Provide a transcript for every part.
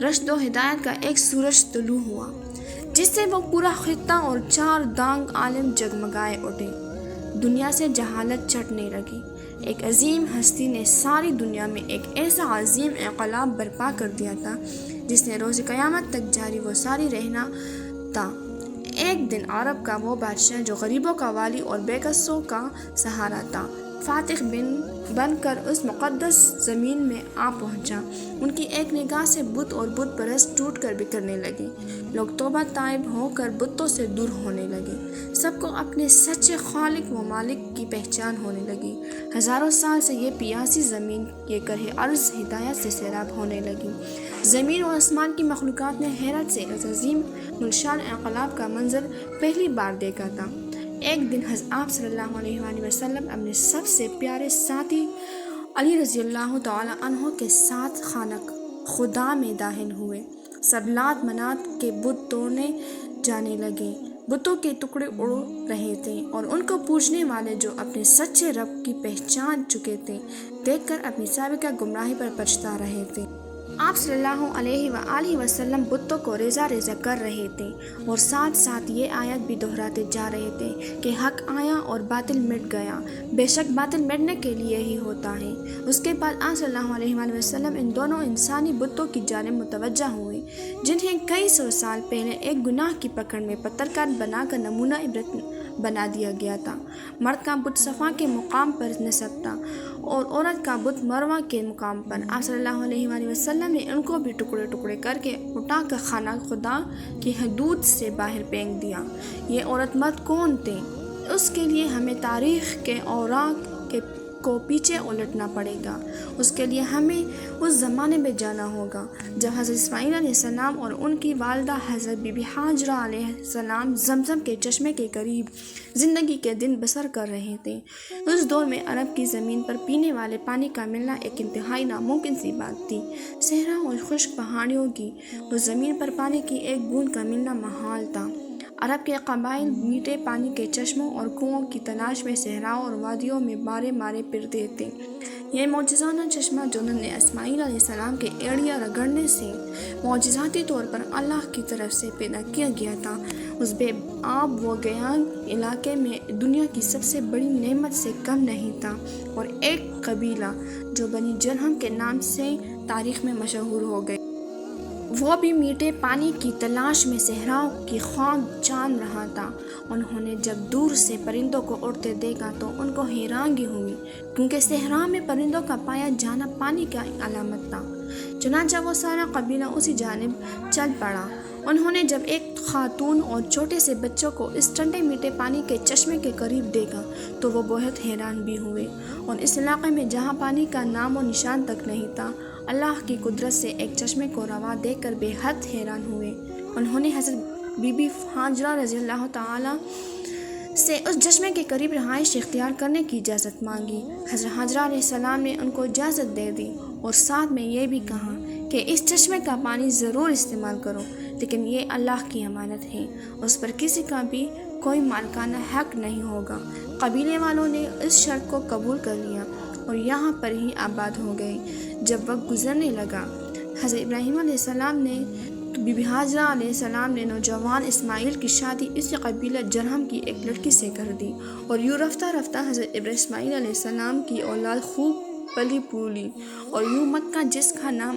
رشد و ہدایت کا ایک سورج طلوع ہوا جس سے وہ پورا خطہ اور 4 دانگ عالم جگمگائے اٹھے۔ دنیا سے جہالت چھٹنے لگی۔ ایک عظیم ہستی نے ساری دنیا میں ایک ایسا عظیم انقلاب برپا کر دیا تھا جس نے روز قیامت تک جاری و ساری رہنا تھا۔ ایک دن عرب کا وہ بادشاہ جو غریبوں کا والی اور بے کسوں کا سہارا تھا، فاتح بن کر اس مقدس زمین میں آ پہنچا۔ ان کی ایک نگاہ سے بت اور بت پرست ٹوٹ کر بکھرنے لگے۔ لوگ توبہ طائب ہو کر بتوں سے دور ہونے لگے۔ سب کو اپنے سچے خالق و مالک کی پہچان ہونے لگی۔ ہزاروں سال سے یہ پیاسی زمین یہ کرہ ارض ہدایت سے سیراب ہونے لگی۔ زمین و آسمان کی مخلوقات نے حیرت سے اس عظیم گلشان انقلاب کا منظر پہلی بار دیکھا تھا۔ ایک دن آپ صلی اللہ علیہ وآلہ وسلم اپنے سب سے پیارے ساتھی علی رضی اللہ تعالی عنہ کے ساتھ خانہ خدا میں داخل ہوئے۔ سب لات منات کے بت توڑنے جانے لگے۔ بتوں کے ٹکڑے اڑ رہے تھے اور ان کو پوجنے والے جو اپنے سچے رب کی پہچان چکے تھے دیکھ کر اپنی سابقہ گمراہی پر پچھتا رہے تھے۔ آپ صلی اللہ علیہ وآلہ وسلم بتوں کو ریزہ ریزہ کر رہے تھے اور ساتھ ساتھ یہ آیت بھی دہراتے جا رہے تھے کہ حق آیا اور باطل مٹ گیا۔ بے شک باطل مٹنے کے لیے ہی ہوتا ہے۔ اس کے بعد آپ صلی اللہ علیہ وآلہ وسلم ان دونوں انسانی بتوں کی جانب متوجہ ہوئے جنہیں کئی سو سال پہلے ایک گناہ کی پکڑ میں پتھر کار بنا کر نمونہ عبرت بنا دیا گیا تھا۔ مرد کا بت صفا کے مقام پر نصب تھا اور عورت کا بت مروہ کے مقام پر۔ آپ صلی اللہ علیہ وآلہ وسلم نے ان کو بھی ٹکڑے ٹکڑے کر کے اٹھا کر خانہ خدا کی حدود سے باہر پھینک دیا۔ یہ عورت مرد کون تھے؟ اس کے لیے ہمیں تاریخ کے اوراق کو پیچھے الٹنا پڑے گا۔ اس کے لیے ہمیں اس زمانے میں جانا ہوگا جب حضرت اسماعیل علیہ السلام اور ان کی والدہ حضرت بی بی ہاجرہ علیہ السلام زمزم کے چشمے کے قریب زندگی کے دن بسر کر رہے تھے۔ اس دور میں عرب کی زمین پر پینے والے پانی کا ملنا ایک انتہائی ناممکن سی بات تھی۔ صحرا اور خشک پہاڑیوں کی اس زمین پر پانی کی ایک بوند کا ملنا محال تھا۔ عرب کے قبائل میٹھے پانی کے چشموں اور کنووں کی تلاش میں صحراؤں اور وادیوں میں مارے پھرتے تھے۔ یہ معجزانہ چشمہ جو انہوں نے اسماعیل علیہ السلام کے ایڑیاں رگڑنے سے معجزاتی طور پر اللہ کی طرف سے پیدا کیا گیا تھا، اس بے آب و گیاگ علاقے میں دنیا کی سب سے بڑی نعمت سے کم نہیں تھا، اور ایک قبیلہ جو بنی جرہم کے نام سے تاریخ میں مشہور ہو گئے، وہ بھی میٹھے پانی کی تلاش میں صحراؤں کی خاک جان رہا تھا۔ انہوں نے جب دور سے پرندوں کو اڑتے دیکھا تو ان کو حیرانگی ہوئی، کیونکہ صحرا میں پرندوں کا پایا جانا پانی کی علامت تھا۔ چنانچہ وہ سارا قبیلہ اسی جانب چل پڑا۔ انہوں نے جب ایک خاتون اور چھوٹے سے بچوں کو اس ٹھنڈے میٹھے پانی کے چشمے کے قریب دیکھا تو وہ بہت حیران بھی ہوئے، اور اس علاقے میں جہاں پانی کا نام و نشان تک نہیں تھا، اللہ کی قدرت سے ایک چشمے کو رواں دیکھ کر بے حد حیران ہوئے۔ انہوں نے حضرت بی بی ہاجرہ رضی اللہ تعالی سے اس چشمے کے قریب رہائش اختیار کرنے کی اجازت مانگی۔ حضرت ہاجرہ علیہ السلام نے ان کو اجازت دے دی اور ساتھ میں یہ بھی کہا کہ اس چشمے کا پانی ضرور استعمال کرو، لیکن یہ اللہ کی امانت ہے، اس پر کسی کا بھی کوئی مالکانہ حق نہیں ہوگا۔ قبیلے والوں نے اس شرط کو قبول کر لیا اور یہاں پر ہی آباد ہو گئے۔ جب وقت گزرنے لگا، حضرت ابراہیم علیہ السلام نے بی بی ہاجرہ علیہ السلام نے نوجوان اسماعیل کی شادی اسی قبیلہ جرہم کی ایک لڑکی سے کر دی، اور یوں رفتہ رفتہ حضرت اسماعیل علیہ السلام کی اولاد خوب پلی پھولی، اور یوں مکہ جس کا نام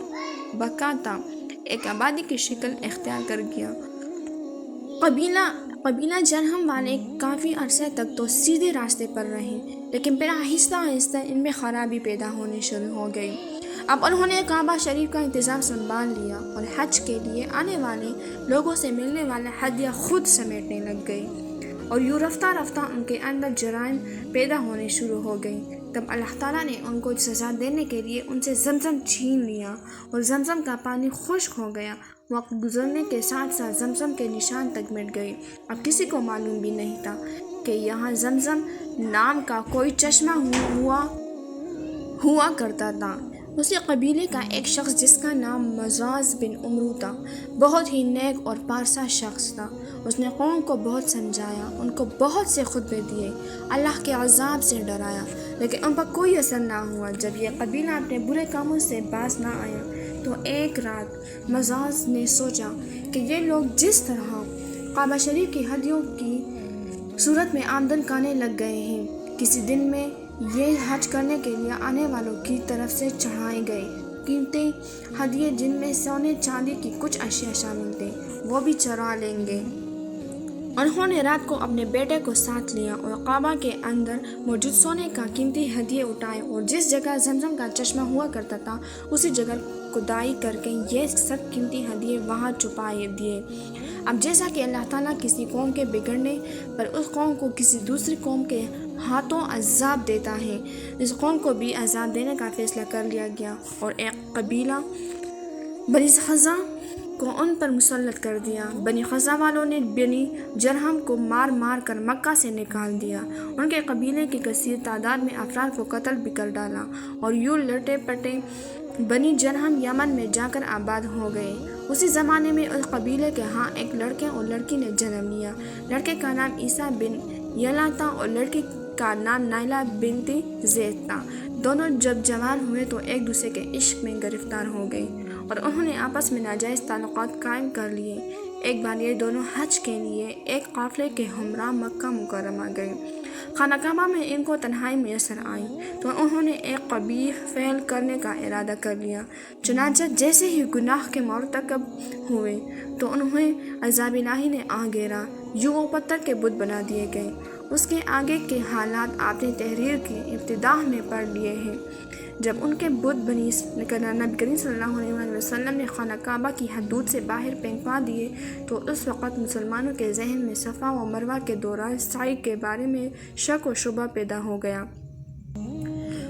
بکا تھا ایک آبادی کی شکل اختیار کر گیا۔ قبیلہ جرہم والے کافی عرصے تک تو سیدھے راستے پر رہے، لیکن پھر آہستہ آہستہ ان میں خرابی پیدا ہونی شروع ہو گئی۔ اب انہوں نے کعبہ شریف کا انتظام سنبھال لیا اور حج کے لیے آنے والے لوگوں سے ملنے والا ہدیہ خود سمیٹنے لگ گئی، اور یوں رفتہ رفتہ ان کے اندر جرائم پیدا ہونے شروع ہو گئی۔ تب اللہ تعالیٰ نے ان کو سزا دینے کے لیے ان سے زمزم چھین لیا، اور زمزم کا پانی خشک ہو گیا۔ وقت گزرنے کے ساتھ ساتھ زمزم کے نشان تک مٹ گئے۔ اب کسی کو معلوم بھی نہیں تھا کہ یہاں زمزم نام کا کوئی چشمہ ہوا کرتا تھا۔ اسی قبیلے کا ایک شخص جس کا نام مزاز بن عمرو تھا، بہت ہی نیک اور پارسا شخص تھا۔ اس نے قوم کو بہت سمجھایا، ان کو بہت سے خطبے دیے، اللہ کے عذاب سے ڈرایا، لیکن ان پر کوئی اثر نہ ہوا۔ جب یہ قبیلہ اپنے برے کاموں سے باز نہ آیا تو ایک رات مزاج نے سوچا کہ یہ لوگ جس طرح کعبہ شریف کی ہدیوں کی صورت میں آمدن کرنے لگ گئے ہیں، کسی دن میں یہ حج کرنے کے لیے آنے والوں کی طرف سے چڑھائے گئے قیمتی ہدیے جن میں سونے چاندی کی کچھ اشیاء شامل تھے وہ بھی چرا لیں گے۔ انہوں نے رات کو اپنے بیٹے کو ساتھ لیا اور کعبہ کے اندر موجود سونے کا قیمتی ہدیے اٹھائے اور جس جگہ زمزم کا چشمہ ہوا کرتا تھا اسی جگہ کھدائی کر کے یہ سب قیمتی ہدیے وہاں چھپائے دیے۔ اب جیسا کہ اللہ تعالیٰ کسی قوم کے بگڑنے پر اس قوم کو کسی دوسری قوم کے ہاتھوں عذاب دیتا ہے، اس قوم کو بھی عذاب دینے کا فیصلہ کر لیا گیا اور ایک قبیلہ بنی خزاع کو ان پر مسلط کر دیا۔ بنی خزاع والوں نے بنی جرہم کو مار مار کر مکہ سے نکال دیا، ان کے قبیلے کی کثیر تعداد میں افراد کو قتل بھی کر ڈالا اور یوں لٹے پٹے بنی جرہم یمن میں جا کر آباد ہو گئے۔ اسی زمانے میں اس قبیلے کے ہاں ایک لڑکے اور لڑکی نے جنم لیا۔ لڑکے کا نام عیسیٰ بن یلا تھا اور لڑکی کا نام نائلہ بنت زید تھا۔ دونوں جب جوان ہوئے تو ایک دوسرے کے عشق میں گرفتار ہو گئے اور انہوں نے آپس میں ناجائز تعلقات قائم کر لیے۔ ایک بار یہ دونوں حج کے لیے ایک قافلے کے ہمراہ مکہ مکرمہ گئے۔ خانہ کعبہ میں ان کو تنہائی میسر آئی تو انہوں نے ایک قبیح فعل کرنے کا ارادہ کر لیا۔ چنانچہ جیسے ہی گناہ کے مرتکب ہوئے تو انہیں عذاب الہی نے آ گھیرا، یوں وہ پتھر کے بت بنا دیے گئے۔ اس کے آگے کے حالات آپ نے تحریر کی ابتدا میں پڑھ لیے ہیں۔ جب ان کے بت نبی کریم صلی اللہ علیہ وسلم نے خانہ کعبہ کی حدود سے باہر پھینکوا دیے تو اس وقت مسلمانوں کے ذہن میں صفا و مروہ کے دوران سعی کے بارے میں شک و شبہ پیدا ہو گیا۔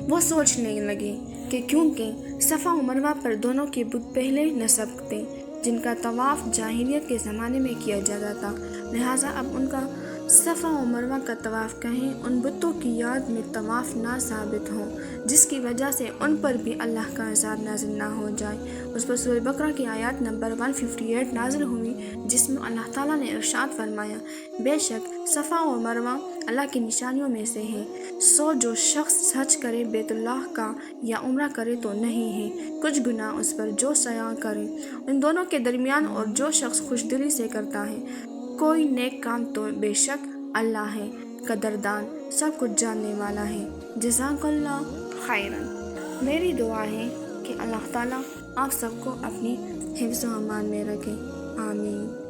وہ سوچنے لگے کہ کیونکہ صفا و مروہ پر دونوں کے بت پہلے نصب تھے جن کا طواف جاہلیت کے زمانے میں کیا جاتا تھا، لہٰذا اب ان کا صفا و مروہ کا طواف کہیں ان بتوں کی یاد میں طواف نہ ثابت ہو، جس کی وجہ سے ان پر بھی اللہ کا عذاب نازل نہ ہو جائے۔ اس پر سورہ بقرہ کی آیات نمبر 158 نازل ہوئی جس میں اللہ تعالیٰ نے ارشاد فرمایا، بے شک صفا و مروہ اللہ کی نشانیوں میں سے ہے، سو جو شخص حج کرے بیت اللہ کا یا عمرہ کرے تو نہیں ہے کچھ گناہ اس پر جو سعی کرے ان دونوں کے درمیان، اور جو شخص خوش دلی سے کرتا ہے کوئی نیک کام تو بے شک اللہ ہے قدردان سب کچھ جاننے والا ہے۔ جزاک اللہ خیرا۔ میری دعا ہے کہ اللہ تعالیٰ آپ سب کو اپنی حفظ و امان میں رکھے، آمین۔